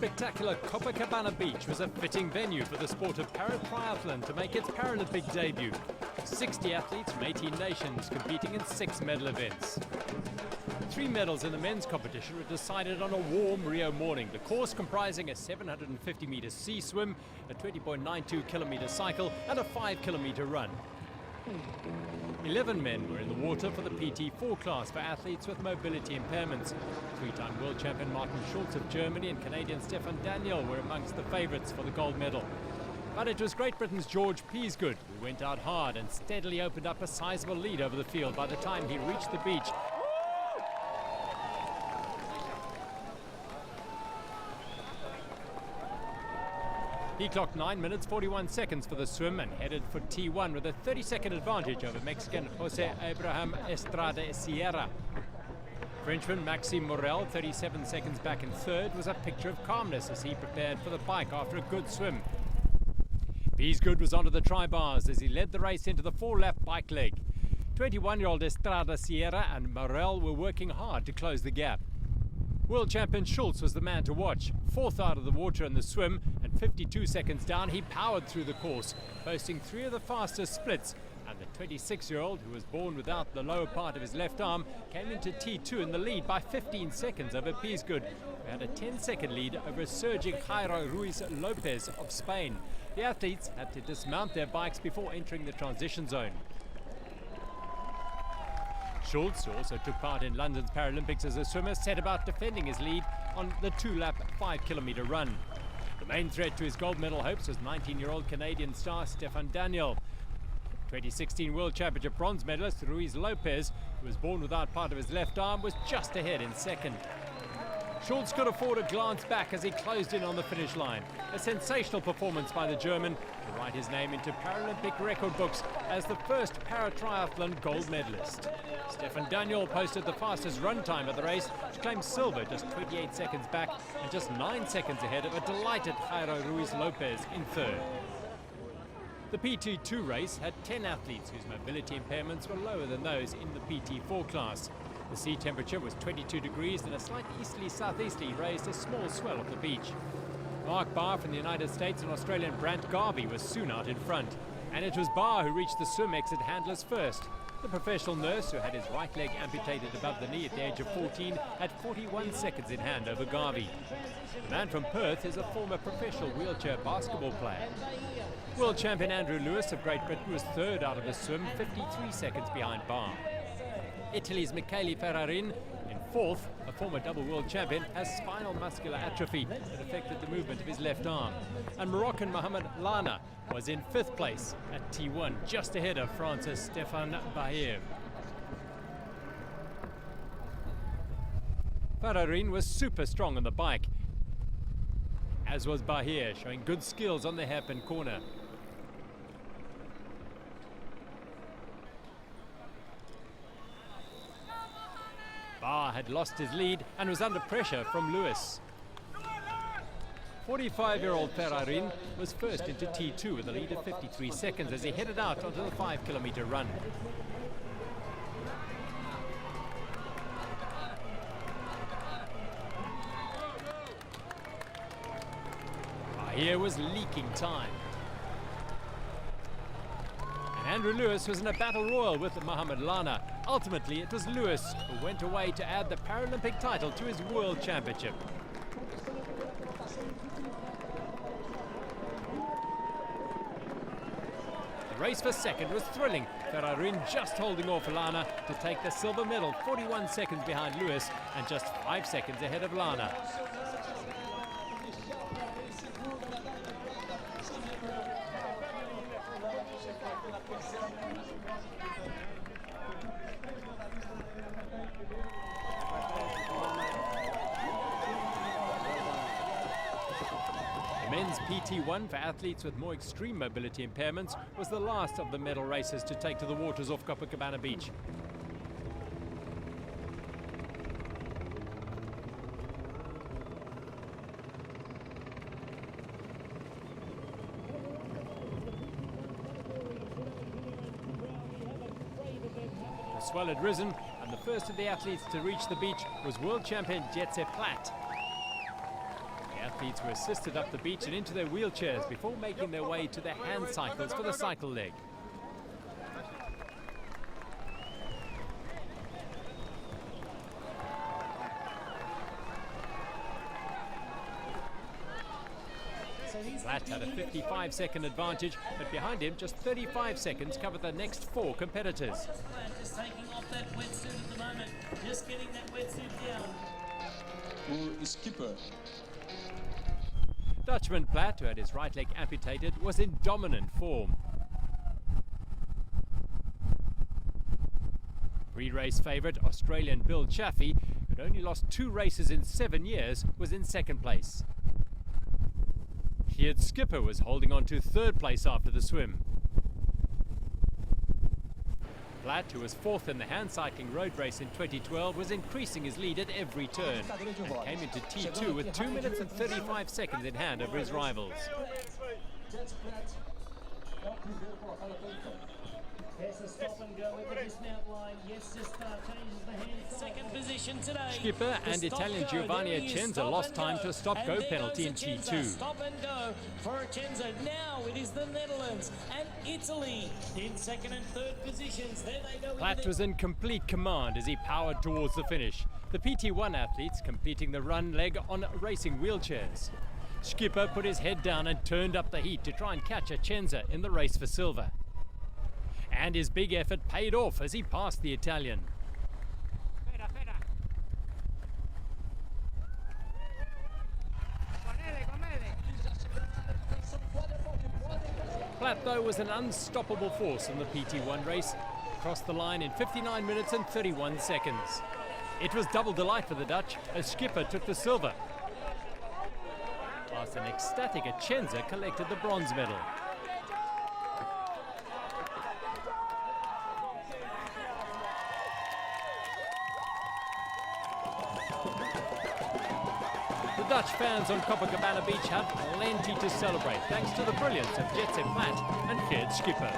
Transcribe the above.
spectacular Copacabana beach was a fitting venue for the sport of paratriathlon to make its Paralympic debut. 60 athletes from 18 nations competing in 6 medal events. 3 medals in the men's competition were decided on a warm Rio morning. The course comprising a 750-meter sea swim, a 20.92 kilometer cycle and a 5-kilometer run. 11 men were in the water for the PT4 class for athletes with mobility impairments. 3-time world champion Martin Schulz of Germany and Canadian Stefan Daniel were amongst the favourites for the gold medal. But it was Great Britain's George Peasgood who went out hard and steadily opened up a sizable lead over the field by the time he reached the beach. He clocked 9 minutes 41 seconds for the swim and headed for T1 with a 30-second advantage over Mexican Jose Abraham Estrada Sierra. Frenchman Maxime Morel, 37 seconds back in third, was a picture of calmness as he prepared for the bike after a good swim. Peasgood was onto the tri-bars as he led the race into the 4-lap bike leg. 21-year-old Estrada Sierra and Morel were working hard to close the gap. World champion Schulz was the man to watch. 4th out of the water in the swim, and 52 seconds down he powered through the course, posting 3 of the fastest splits, and the 26-year-old, who was born without the lower part of his left arm, came into T2 in the lead by 15 seconds over Peasgood, who had a 10-second lead over a surging Jairo Ruiz Lopez of Spain. The athletes had to dismount their bikes before entering the transition zone. Schulz, who also took part in London's Paralympics as a swimmer, set about defending his lead on the 2-lap 5-kilometer run. The main threat to his gold medal hopes was 19-year-old Canadian star Stefan Daniel. 2016 World Championship bronze medalist Ruiz Lopez, who was born without part of his left arm, was just ahead in second. Schulz could afford a glance back as he closed in on the finish line. A sensational performance by the German to write his name into Paralympic record books as the first paratriathlon gold medalist. Stefan Daniel posted the fastest run time of the race, to claim silver just 28 seconds back and just 9 seconds ahead of a delighted Jairo Ruiz Lopez in third. The PT2 race had 10 athletes whose mobility impairments were lower than those in the PT4 class. The sea temperature was 22 degrees and a slight easterly-southeasterly raised a small swell of the beach. Mark Barr from the United States and Australian Brant Garvey was soon out in front. And it was Barr who reached the swim exit handlers first. The professional nurse, who had his right leg amputated above the knee at the age of 14, had 41 seconds in hand over Garvey. The man from Perth is a former professional wheelchair basketball player. World champion Andrew Lewis of Great Britain was third out of the swim, 53 seconds behind Barr. Italy's Michele Ferrarin in fourth, a former double world champion, has spinal muscular atrophy that affected the movement of his left arm. And Moroccan Mohamed Lana was in 5th place at T1, just ahead of France's Stefan Daniel. Ferrarin was super strong on the bike, as was Bahir, showing good skills on the hairpin corner. Barr had lost his lead and was under pressure from Lewis. 45-year-old Ferrarin was first into T2 with a lead of 53 seconds as he headed out onto the 5-kilometer run. Bahir was leaking time. Andrew Lewis was in a battle royal with Mohamed Lana. Ultimately, it was Lewis who went away to add the Paralympic title to his World Championship. The race for second was thrilling. Ferrarin just holding off Lana to take the silver medal, 41 seconds behind Lewis and just 5 seconds ahead of Lana. The men's PT1 for athletes with more extreme mobility impairments was the last of the medal races to take to the waters off Copacabana Beach. The swell had risen, and the first of the athletes to reach the beach was world champion Jetse Platt. The athletes were assisted up the beach and into their wheelchairs before making their way to their hand cycles for the cycle leg. Platt had a 55-second advantage, but behind him, just 35 seconds covered the next 4 competitors. Just taking off that wetsuit at the moment, just getting that wetsuit down. Skipper. Dutchman Platt, who had his right leg amputated, was in dominant form. Pre-race favourite Australian Bill Chaffee, who had only lost 2 races in 7 years, was in 2nd place. Geert Skipper was holding on to 3rd place after the swim. Platt, who was 4th in the hand cycling road race in 2012, was increasing his lead at every turn and came into T2 with 2 minutes and 35 seconds in hand over his rivals. There's a stop and go with the dismount line. Yes, just changes the hand. 2nd position today. Skipper and Italian Giovanni Acenza lost time to a stop-go penalty in T2. Stop and go for Acenza. Now it is the Netherlands and Italy in 2nd and 3rd positions. There they go. Platt was in complete command as he powered towards the finish. The PT1 athletes completing the run leg on racing wheelchairs. Skipper put his head down and turned up the heat to try and catch Acenza in the race for silver. And his big effort paid off as he passed the Italian. Platt, though, was an unstoppable force in the PT1 race. Crossed the line in 59 minutes and 31 seconds. It was double delight for the Dutch as Skipper took the silver, whilst an ecstatic Acenza collected the bronze medal. The Dutch fans on Copacabana Beach had plenty to celebrate thanks to the brilliance of Jetse Platt and Geert Skipper.